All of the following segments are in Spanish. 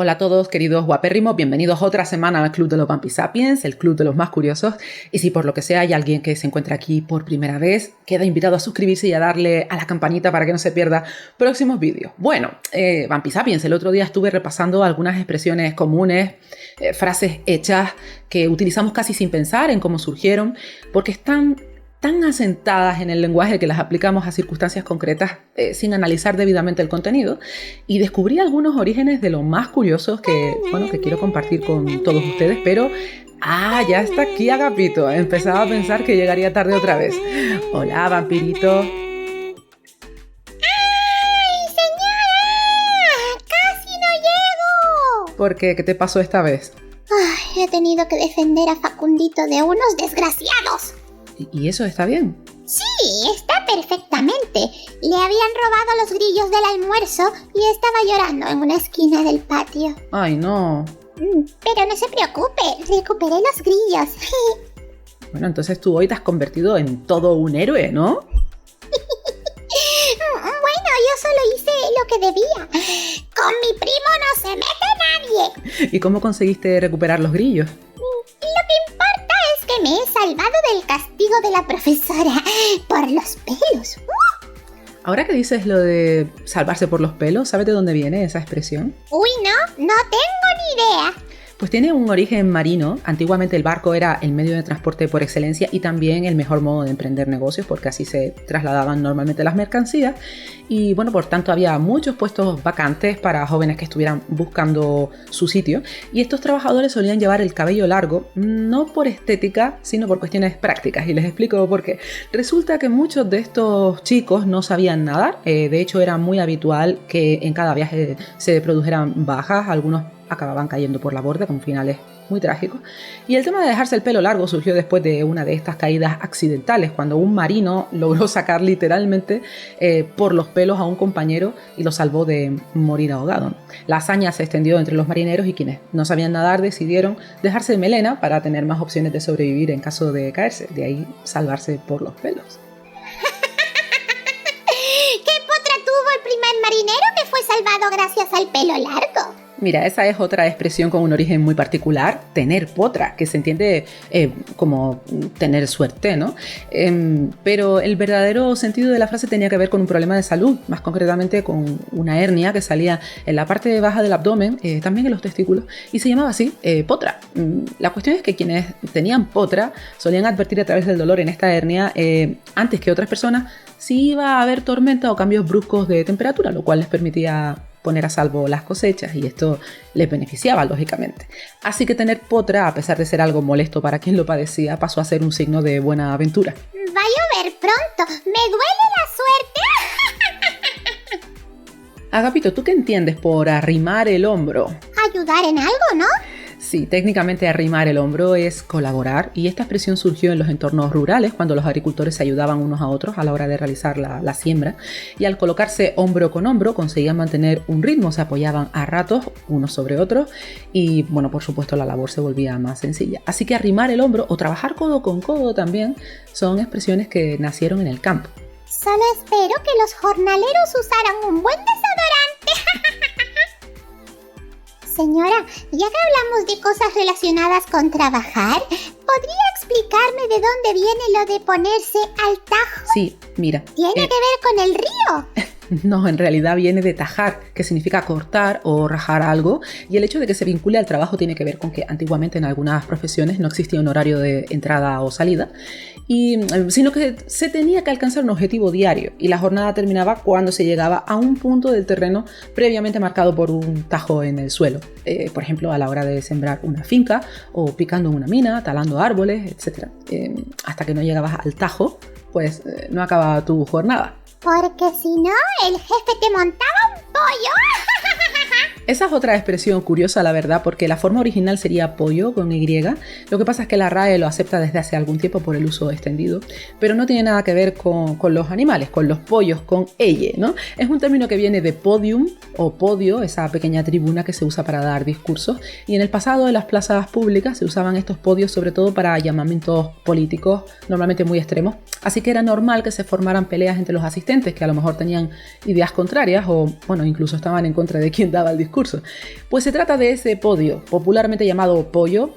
Hola a todos, queridos guapérrimos, bienvenidos otra semana al Club de los Vampisapiens, el club de los más curiosos. Y si por lo que sea hay alguien que se encuentra aquí por primera vez, queda invitado a suscribirse y a darle a la campanita para que no se pierda próximos vídeos. Bueno, Vampisapiens, el otro día estuve repasando algunas expresiones comunes, frases hechas que utilizamos casi sin pensar en cómo surgieron, porque están tan asentadas en el lenguaje que las aplicamos a circunstancias concretas sin analizar debidamente el contenido, y descubrí algunos orígenes de lo más curiosos que quiero compartir con todos ustedes, pero ya está aquí Agapito. Empezaba a pensar que llegaría tarde otra vez. Hola, vampirito. ¡Ay, señora! ¡Casi no llego! ¿Por qué? ¿Qué te pasó esta vez? Ay, he tenido que defender a Facundito de unos desgraciados. ¿Y eso está bien? Sí, está perfectamente. Le habían robado los grillos del almuerzo y estaba llorando en una esquina del patio. Ay, no. Pero no se preocupe, recuperé los grillos. Bueno, entonces tú hoy te has convertido en todo un héroe, ¿no? Bueno, yo solo hice lo que debía. Con mi primo no se mete nadie. ¿Y cómo conseguiste recuperar los grillos? Lo que importa es que me he salvado del castigo de la profesora por los pelos. Ahora que dices lo de salvarse por los pelos, ¿sabes de dónde viene esa expresión? Uy, no tengo ni idea. Pues tiene un origen marino. Antiguamente el barco era el medio de transporte por excelencia y también el mejor modo de emprender negocios, porque así se trasladaban normalmente las mercancías. Y bueno, por tanto había muchos puestos vacantes para jóvenes que estuvieran buscando su sitio. Y estos trabajadores solían llevar el cabello largo, no por estética, sino por cuestiones prácticas. Y les explico por qué. Resulta que muchos de estos chicos no sabían nadar. De hecho, era muy habitual que en cada viaje se produjeran bajas. Algunos acababan cayendo por la borda con finales muy trágicos. Y el tema de dejarse el pelo largo surgió después de una de estas caídas accidentales, cuando un marino logró sacar literalmente por los pelos a un compañero y lo salvó de morir ahogado. La hazaña se extendió entre los marineros y quienes no sabían nadar decidieron dejarse de melena para tener más opciones de sobrevivir en caso de caerse. De ahí salvarse por los pelos. ¿Qué potra tuvo el primer marinero que fue salvado gracias al pelo largo? Mira, esa es otra expresión con un origen muy particular, tener potra, que se entiende como tener suerte, ¿no? Pero el verdadero sentido de la frase tenía que ver con un problema de salud, más concretamente con una hernia que salía en la parte baja del abdomen, también en los testículos, y se llamaba así, potra. La cuestión es que quienes tenían potra solían advertir a través del dolor en esta hernia antes que otras personas si iba a haber tormenta o cambios bruscos de temperatura, lo cual les permitía poner a salvo las cosechas, y esto les beneficiaba, lógicamente. Así que tener potra, a pesar de ser algo molesto para quien lo padecía, pasó a ser un signo de buena aventura. Va a llover pronto, me duele la suerte. Agapito, ¿tú qué entiendes por arrimar el hombro? Ayudar en algo, ¿no? Sí, técnicamente arrimar el hombro es colaborar, y esta expresión surgió en los entornos rurales cuando los agricultores se ayudaban unos a otros a la hora de realizar la siembra, y al colocarse hombro con hombro conseguían mantener un ritmo, se apoyaban a ratos unos sobre otros y bueno, por supuesto la labor se volvía más sencilla. Así que arrimar el hombro o trabajar codo con codo también son expresiones que nacieron en el campo. Solo espero que los jornaleros usaran un buen desodorante. Señora, ya que hablamos de cosas relacionadas con trabajar, ¿podría explicarme de dónde viene lo de ponerse al tajo? Sí, mira. ¿Tiene que ver con el río? No, en realidad viene de tajar, que significa cortar o rajar algo, y el hecho de que se vincule al trabajo tiene que ver con que antiguamente en algunas profesiones no existía un horario de entrada o salida, sino que se tenía que alcanzar un objetivo diario, y la jornada terminaba cuando se llegaba a un punto del terreno previamente marcado por un tajo en el suelo, por ejemplo a la hora de sembrar una finca o picando una mina, talando árboles, etc. Hasta que no llegabas al tajo, pues no acababa tu jornada. Porque si no, el jefe te montaba un pollo. Esa es otra expresión curiosa, la verdad, porque la forma original sería pollo con Y. Lo que pasa es que la RAE lo acepta desde hace algún tiempo por el uso extendido, pero no tiene nada que ver con los animales, con los pollos, con elle, ¿no? Es un término que viene de podium o podio, esa pequeña tribuna que se usa para dar discursos, y en el pasado en las plazas públicas se usaban estos podios sobre todo para llamamientos políticos, normalmente muy extremos, así que era normal que se formaran peleas entre los asistentes que a lo mejor tenían ideas contrarias o, bueno, incluso estaban en contra de quien daba el discurso. discurso. Pues se trata de ese podio, popularmente llamado pollo.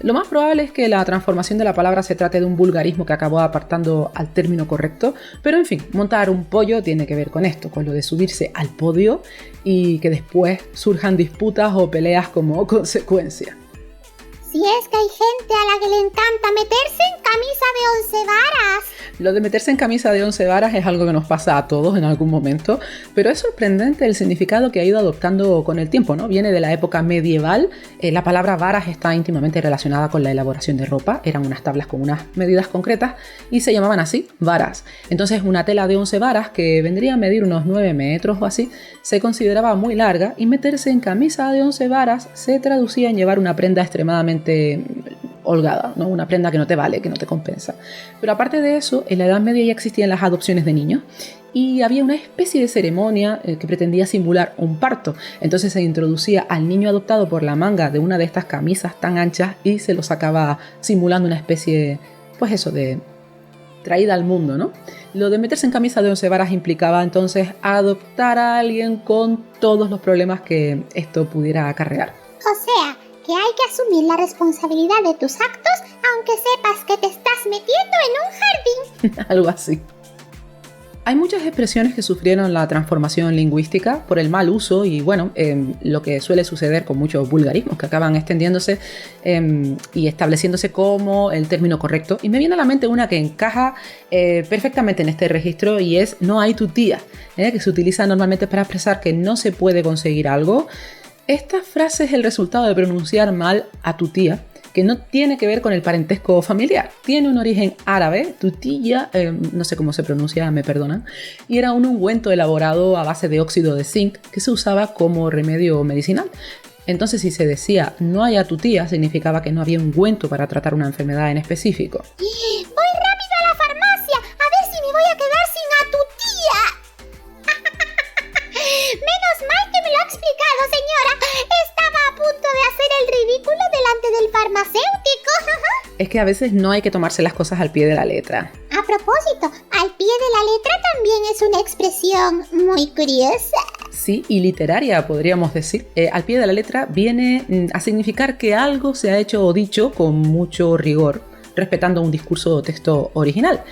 Lo más probable es que la transformación de la palabra se trate de un vulgarismo que acabó apartando al término correcto, pero en fin, montar un pollo tiene que ver con esto, con lo de subirse al podio y que después surjan disputas o peleas como consecuencia. Si es que hay gente a la que le encanta meterse en camisa de 11 varas. Lo de meterse en camisa de 11 varas es algo que nos pasa a todos en algún momento, pero es sorprendente el significado que ha ido adoptando con el tiempo, ¿no? Viene de la época medieval. La palabra varas está íntimamente relacionada con la elaboración de ropa. Eran unas tablas con unas medidas concretas y se llamaban así, varas. Entonces una tela de 11 varas, que vendría a medir unos 9 metros o así, se consideraba muy larga, y meterse en camisa de 11 varas se traducía en llevar una prenda extremadamente holgada, ¿no? Una prenda que no te vale, que no te compensa. Pero aparte de eso, en la Edad Media ya existían las adopciones de niños y había una especie de ceremonia que pretendía simular un parto. Entonces se introducía al niño adoptado por la manga de una de estas camisas tan anchas y se lo sacaba simulando una especie, pues eso, de traída al mundo, ¿no? Lo de meterse en camisa de 11 varas implicaba entonces adoptar a alguien con todos los problemas que esto pudiera acarrear. O sea, que hay que asumir la responsabilidad de tus actos aunque sepas que te estás metiendo en un jardín. Algo así. Hay muchas expresiones que sufrieron la transformación lingüística por el mal uso y, bueno, lo que suele suceder con muchos vulgarismos que acaban extendiéndose y estableciéndose como el término correcto. Y me viene a la mente una que encaja perfectamente en este registro y es "no hay tu tía", que se utiliza normalmente para expresar que no se puede conseguir algo. Esta frase es el resultado de pronunciar mal a tu tía, que no tiene que ver con el parentesco familiar. Tiene un origen árabe, tutilla, no sé cómo se pronuncia, me perdonan, y era un ungüento elaborado a base de óxido de zinc que se usaba como remedio medicinal. Entonces, si se decía "no hay a tu tía", significaba que no había ungüento para tratar una enfermedad en específico. Voy rápido a la farmacia, a ver si me voy a quedar sin a tu tía. Menos mal que me lo ha explicado, señora. Estaba a punto de hacer el ridículo delante del farmacéutico. Es que a veces no hay que tomarse las cosas al pie de la letra. A propósito, al pie de la letra también es una expresión muy curiosa. Sí, y literaria, podríamos decir. Al pie de la letra viene a significar que algo se ha hecho o dicho con mucho rigor, respetando un discurso o texto original.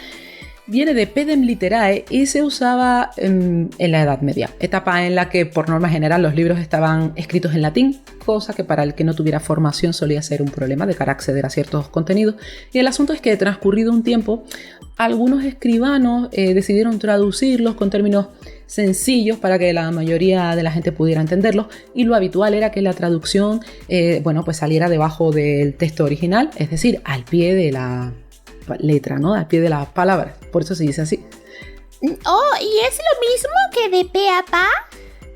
Viene de pedem literae y se usaba en la Edad Media, etapa en la que por norma general los libros estaban escritos en latín, cosa que para el que no tuviera formación solía ser un problema de cara a acceder a ciertos contenidos. Y el asunto es que, transcurrido un tiempo, algunos escribanos decidieron traducirlos con términos sencillos para que la mayoría de la gente pudiera entenderlos, y lo habitual era que la traducción pues saliera debajo del texto original, es decir, al pie de la letra, ¿no? Al pie de las palabras. Por eso se dice así. Oh, ¿y es lo mismo que de pe a pa?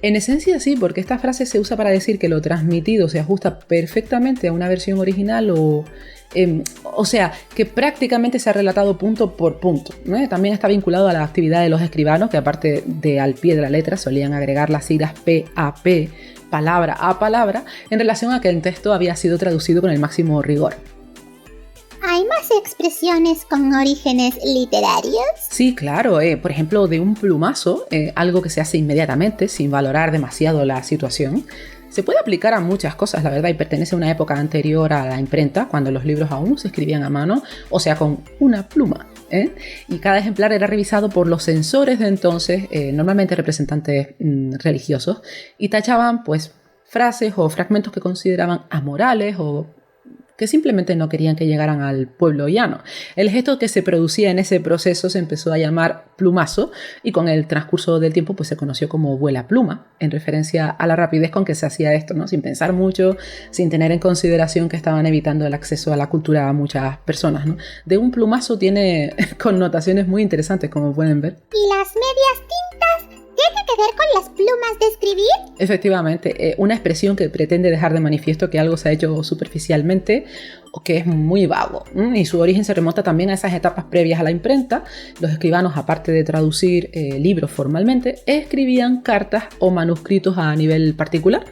En esencia sí, porque esta frase se usa para decir que lo transmitido se ajusta perfectamente a una versión original o sea, que prácticamente se ha relatado punto por punto, ¿no? También está vinculado a la actividad de los escribanos, que aparte de al pie de la letra solían agregar las siglas P, palabra a palabra, en relación a que el texto había sido traducido con el máximo rigor. ¿Hay más expresiones con orígenes literarios? Sí, claro. Por ejemplo, de un plumazo, algo que se hace inmediatamente, sin valorar demasiado la situación. Se puede aplicar a muchas cosas, la verdad, y pertenece a una época anterior a la imprenta, cuando los libros aún se escribían a mano, o sea, con una pluma. Y cada ejemplar era revisado por los censores de entonces, normalmente representantes religiosos, y tachaban, pues, frases o fragmentos que consideraban amorales o que simplemente no querían que llegaran al pueblo llano. El gesto que se producía en ese proceso se empezó a llamar plumazo y con el transcurso del tiempo pues se conoció como vuela pluma, en referencia a la rapidez con que se hacía esto, ¿no? Sin pensar mucho, sin tener en consideración que estaban evitando el acceso a la cultura a muchas personas, ¿no? De un plumazo tiene connotaciones muy interesantes, como pueden ver. ¿Y las medias tintas tiene que ver con las plumas de escribir? Efectivamente, una expresión que pretende dejar de manifiesto que algo se ha hecho superficialmente o que es muy vago. Y su origen se remonta también a esas etapas previas a la imprenta. Los escribanos, aparte de traducir libros formalmente, escribían cartas o manuscritos a nivel particular,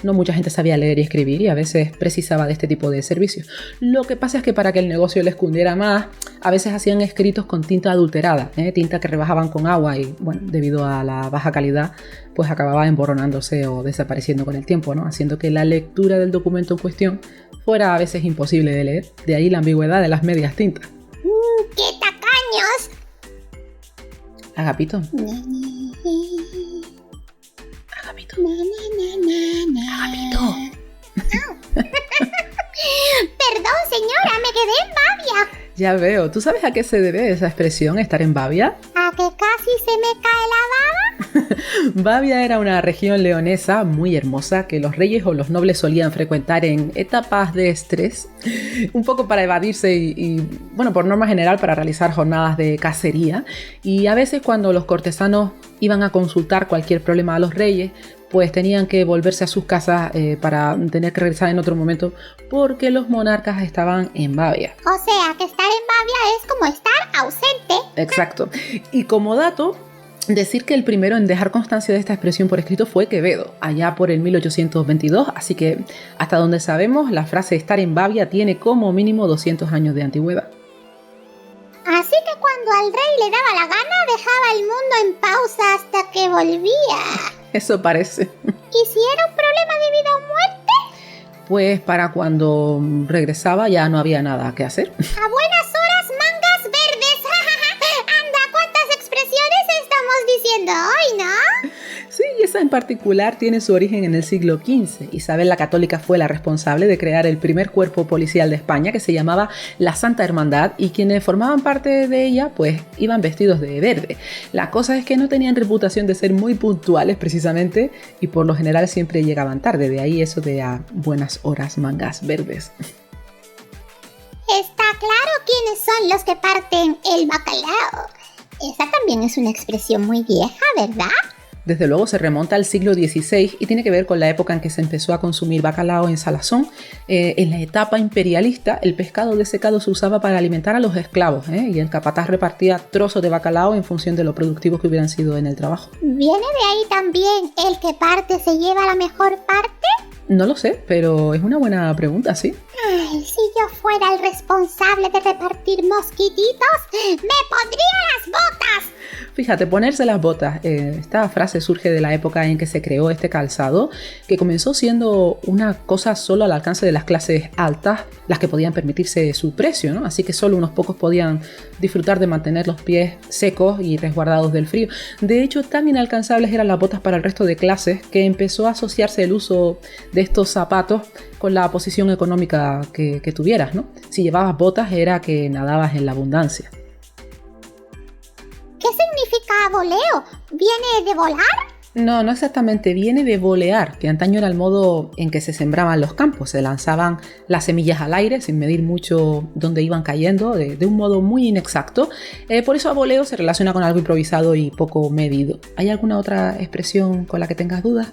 no mucha gente sabía leer y escribir y a veces precisaba de este tipo de servicios. Lo que pasa es que para que el negocio les cundiera más, a veces hacían escritos con tinta adulterada, tinta que rebajaban con agua y, bueno, debido a la baja calidad, pues acababa emborronándose o desapareciendo con el tiempo, ¿no? Haciendo que la lectura del documento en cuestión fuera a veces imposible de leer. De ahí la ambigüedad de las medias tintas. ¡Qué tacaños! Agapito. Agapito. Agapito. Perdón, señora, me quedé en babia. Ya veo. ¿Tú sabes a qué se debe esa expresión, estar en babia? ¿A que casi se me cae la baba? Babia era una región leonesa muy hermosa que los reyes o los nobles solían frecuentar en etapas de estrés, un poco para evadirse y bueno, por norma general para realizar jornadas de cacería. Y a veces cuando los cortesanos iban a consultar cualquier problema a los reyes, pues tenían que volverse a sus casas para tener que regresar en otro momento porque los monarcas estaban en babia. O sea, que estar en babia es como estar ausente. Exacto. Y como dato, decir que el primero en dejar constancia de esta expresión por escrito fue Quevedo, allá por el 1822, así que hasta donde sabemos la frase estar en babia tiene como mínimo 200 años de antigüedad. Así que cuando al rey le daba la gana, dejaba el mundo en pausa hasta que volvía. Eso parece. ¿Y si era un problema de vida o muerte? Pues para cuando regresaba ya no había nada que hacer. A buenas horas, mangas verdes. Anda, ¿cuántas expresiones estamos diciendo hoy, no? Sí, esa en particular tiene su origen en el siglo XV. Isabel la Católica fue la responsable de crear el primer cuerpo policial de España, que se llamaba la Santa Hermandad, y quienes formaban parte de ella pues iban vestidos de verde. La cosa es que no tenían reputación de ser muy puntuales precisamente y por lo general siempre llegaban tarde, de ahí eso de a buenas horas mangas verdes. Está claro quiénes son los que parten el bacalao. Esa también es una expresión muy vieja, ¿verdad? Desde luego se remonta al siglo XVI y tiene que ver con la época en que se empezó a consumir bacalao en salazón. En la etapa imperialista, el pescado desecado se usaba para alimentar a los esclavos, y el capataz repartía trozos de bacalao en función de lo productivos que hubieran sido en el trabajo. ¿Viene de ahí también el que parte se lleva la mejor parte? No lo sé, pero es una buena pregunta, ¿sí? Ay, si yo fuera el responsable de repartir mosquititos, me pondría las botas. Fíjate, ponerse las botas. Esta frase surge de la época en que se creó este calzado, que comenzó siendo una cosa solo al alcance de las clases altas, las que podían permitirse su precio, ¿no? Así que solo unos pocos podían disfrutar de mantener los pies secos y resguardados del frío. De hecho, tan inalcanzables eran las botas para el resto de clases que empezó a asociarse el uso de estos zapatos con la posición económica que tuvieras, ¿no? Si llevabas botas era que nadabas en la abundancia. ¿Qué significa voleo? ¿Viene de volar? No exactamente, viene de volear, que antaño era el modo en que se sembraban los campos, se lanzaban las semillas al aire sin medir mucho dónde iban cayendo, de un modo muy inexacto. Por eso a voleo se relaciona con algo improvisado y poco medido. ¿Hay alguna otra expresión con la que tengas dudas?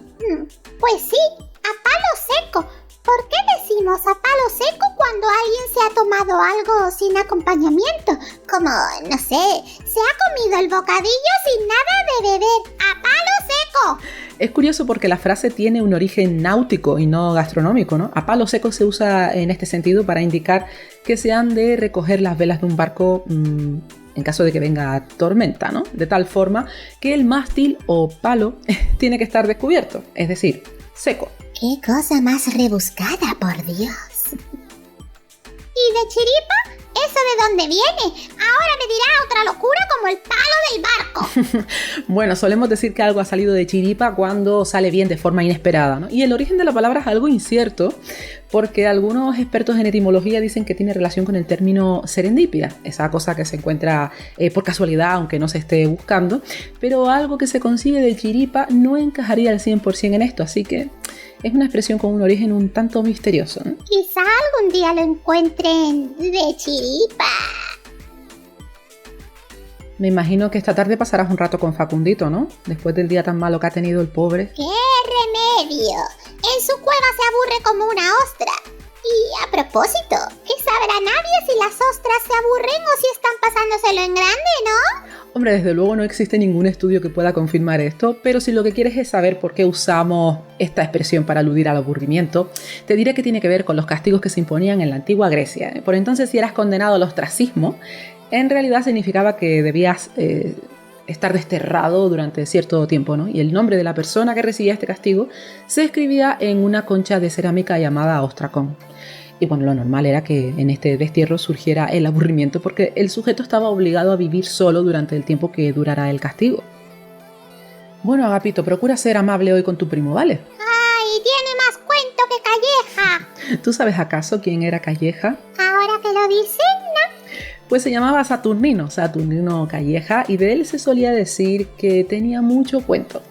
Pues sí, a palo seco. ¿Por qué decimos a palo seco cuando alguien se ha tomado algo sin acompañamiento? Como, no sé, se ha comido el bocadillo sin nada de beber. ¡A palo seco! Es curioso porque la frase tiene un origen náutico y no gastronómico, ¿no? A palo seco se usa en este sentido para indicar que se han de recoger las velas de un barco en caso de que venga tormenta, ¿no? De tal forma que el mástil o palo tiene que estar descubierto, es decir, seco. ¡Qué cosa más rebuscada, por Dios! ¿Y de chiripa? ¿Eso de dónde viene? Ahora me dirá otra locura como el palo del barco. Bueno, solemos decir que algo ha salido de chiripa cuando sale bien de forma inesperada, ¿no? Y el origen de la palabra es algo incierto, porque algunos expertos en etimología dicen que tiene relación con el término serendipia, esa cosa que se encuentra por casualidad, aunque no se esté buscando, pero algo que se consigue de chiripa no encajaría al 100% en esto, así que es una expresión con un origen un tanto misterioso, ¿no? Quizá algún día lo encuentren de chiripa. Me imagino que esta tarde pasarás un rato con Facundito, ¿no? Después del día tan malo que ha tenido el pobre. ¡Qué remedio! En su cueva se aburre como una ostra. Y a propósito, ¿qué sabrá nadie si las ostras se aburren o si están pasándoselo en grande, no? Hombre, desde luego no existe ningún estudio que pueda confirmar esto, pero si lo que quieres es saber por qué usamos esta expresión para aludir al aburrimiento, te diré que tiene que ver con los castigos que se imponían en la antigua Grecia. Por entonces, si eras condenado al ostracismo, en realidad significaba que debías estar desterrado durante cierto tiempo, ¿no? Y el nombre de la persona que recibía este castigo se escribía en una concha de cerámica llamada ostracón. Y bueno, lo normal era que en este destierro surgiera el aburrimiento porque el sujeto estaba obligado a vivir solo durante el tiempo que durara el castigo. Bueno, Agapito, procura ser amable hoy con tu primo, ¿vale? ¡Ay, tiene más cuento que Calleja! ¿Tú sabes acaso quién era Calleja? Ahora que lo dicen, ¿no? Pues se llamaba Saturnino Calleja, y de él se solía decir que tenía mucho cuento,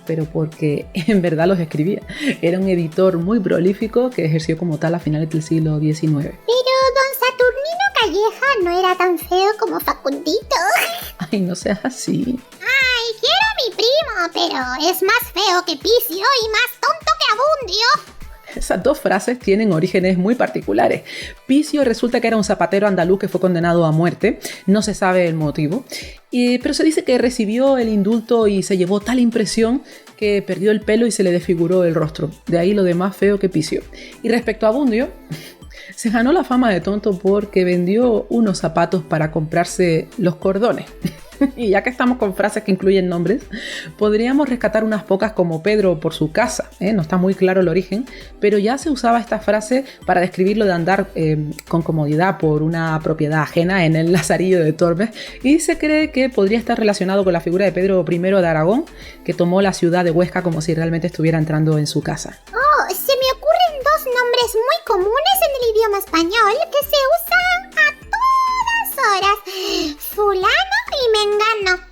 pero porque en verdad los escribía. Era un editor muy prolífico que ejerció como tal a finales del siglo XIX. Pero don Saturnino Calleja no era tan feo como Facundito. Ay, no seas así. Ay, quiero a mi primo, pero es más feo que Picio y más tonto que Abundio. Esas dos frases tienen orígenes muy particulares. Picio resulta que era un zapatero andaluz que fue condenado a muerte, no se sabe el motivo, pero se dice que recibió el indulto y se llevó tal impresión que perdió el pelo y se le desfiguró el rostro. De ahí lo de más feo que Picio. Y respecto a Abundio, se ganó la fama de tonto porque vendió unos zapatos para comprarse los cordones. Y ya que estamos con frases que incluyen nombres, podríamos rescatar unas pocas como Pedro por su casa, no está muy claro el origen, pero ya se usaba esta frase para describir lo de andar con comodidad por una propiedad ajena en el Lazarillo de Tormes, y se cree que podría estar relacionado con la figura de Pedro I de Aragón, que tomó la ciudad de Huesca como si realmente estuviera entrando en su casa. Oh, se me ocurren dos nombres muy comunes en el idioma español que se usan a todas horas: fulano y mengano.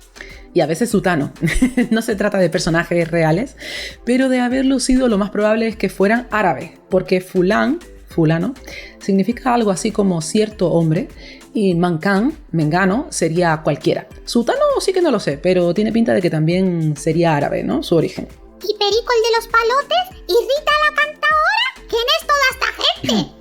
Y a veces sutano. No se trata de personajes reales, pero de haberlo sido lo más probable es que fueran árabes, porque fulano, significa algo así como cierto hombre, y mancán, mengano, sería cualquiera. Sutano sí que no lo sé, pero tiene pinta de que también sería árabe, ¿no? Su origen. ¿Y Perico el de los palotes? ¿Y Rita la cantadora? ¿Quién es toda esta gente?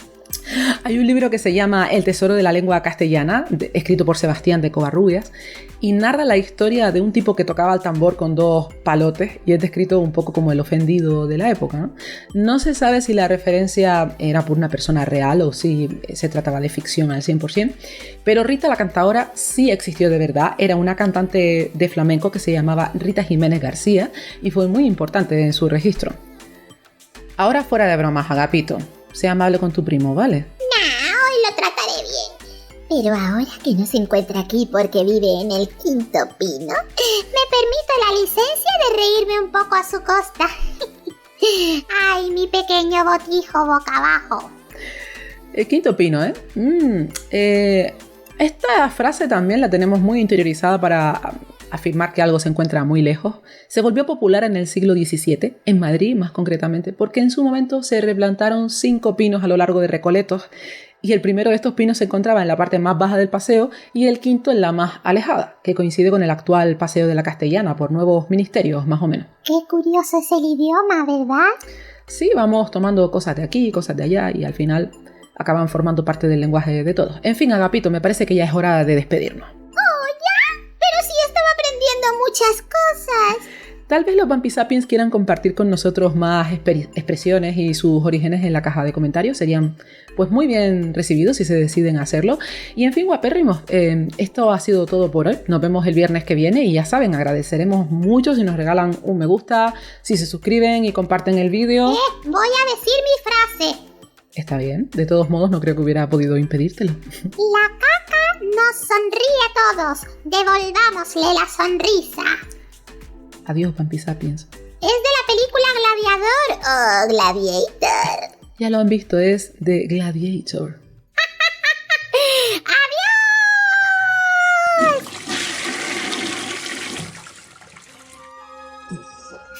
Hay un libro que se llama El tesoro de la lengua castellana, escrito por Sebastián de Covarrubias, y narra la historia de un tipo que tocaba el tambor con dos palotes y es descrito un poco como el ofendido de la época, ¿no? No se sabe si la referencia era por una persona real o si se trataba de ficción al 100%, pero Rita la cantadora sí existió de verdad. Era una cantante de flamenco que se llamaba Rita Jiménez García y fue muy importante en su registro. Ahora, fuera de bromas, Agapito, sea amable con tu primo, ¿vale? Nah, hoy lo trataré bien. Pero ahora que no se encuentra aquí porque vive en el Quinto Pino, me permito la licencia de reírme un poco a su costa. Ay, mi pequeño botijo boca abajo. El Quinto Pino, esta frase también la tenemos muy interiorizada para afirmar que algo se encuentra muy lejos. Se volvió popular en el siglo XVII, en Madrid más concretamente, porque en su momento se replantaron 5 pinos a lo largo de Recoletos, y el primero de estos pinos se encontraba en la parte más baja del paseo y el quinto en la más alejada, que coincide con el actual Paseo de la Castellana por nuevos ministerios, más o menos. Qué curioso es el idioma, ¿verdad? Sí, vamos tomando cosas de aquí, cosas de allá, y al final acaban formando parte del lenguaje de todos. En fin, Agapito, me parece que ya es hora de despedirnos. ¡Oh, ya! Pero sí estaba aprendiendo muchas cosas. Tal vez los Bumpy Sapiens quieran compartir con nosotros más expresiones y sus orígenes en la caja de comentarios. Serían pues muy bien recibidos si se deciden a hacerlo. Y en fin, guapérrimos, esto ha sido todo por hoy. Nos vemos el viernes que viene y ya saben, agradeceremos mucho si nos regalan un me gusta, si se suscriben y comparten el vídeo. Voy a decir mi frase. Está bien, de todos modos no creo que hubiera podido impedírtelo. La caca nos sonríe a todos. Devolvámosle la sonrisa. Adiós, Bumpy Sapiens. Es de la película Gladiador o Gladiator. Ya lo han visto, es de Gladiator. ¡Adiós!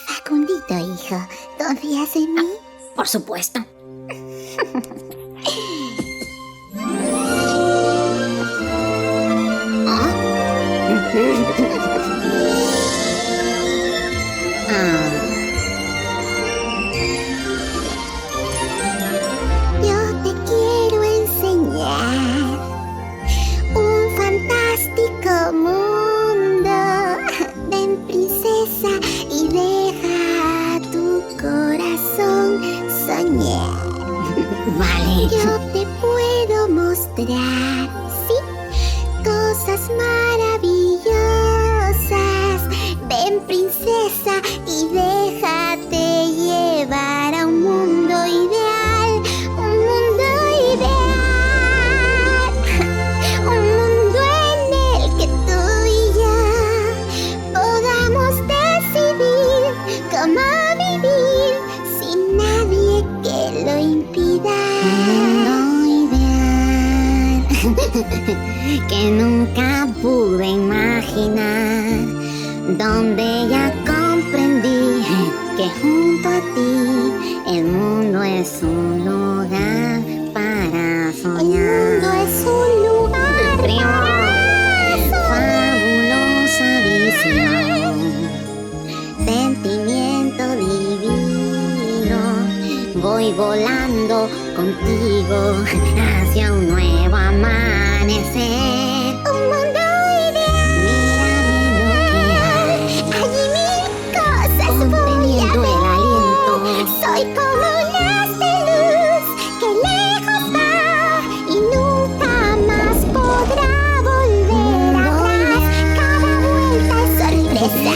Facundito, hijo, ¿confías en mí? Por supuesto. Yo te encontrar, sí, cosas maravillosas. Ven, princesa, y déjate llevar a un mundo ideal, un mundo ideal, un mundo en el que tú y yo podamos decidir cómo vivir sin nadie que lo impida. Un mundo ideal que nunca pude imaginar, donde ya comprendí que junto a ti el mundo es un lugar para soñar. El mundo es un lugar para fabulosa visión, sentimiento divino. Voy volando contigo hacia un nuevo amanecer. Un mundo conteniendo el aliento. Soy como un haz de luz que lejos va y nunca más podrá volver atrás. Cada vuelta es sorpresa.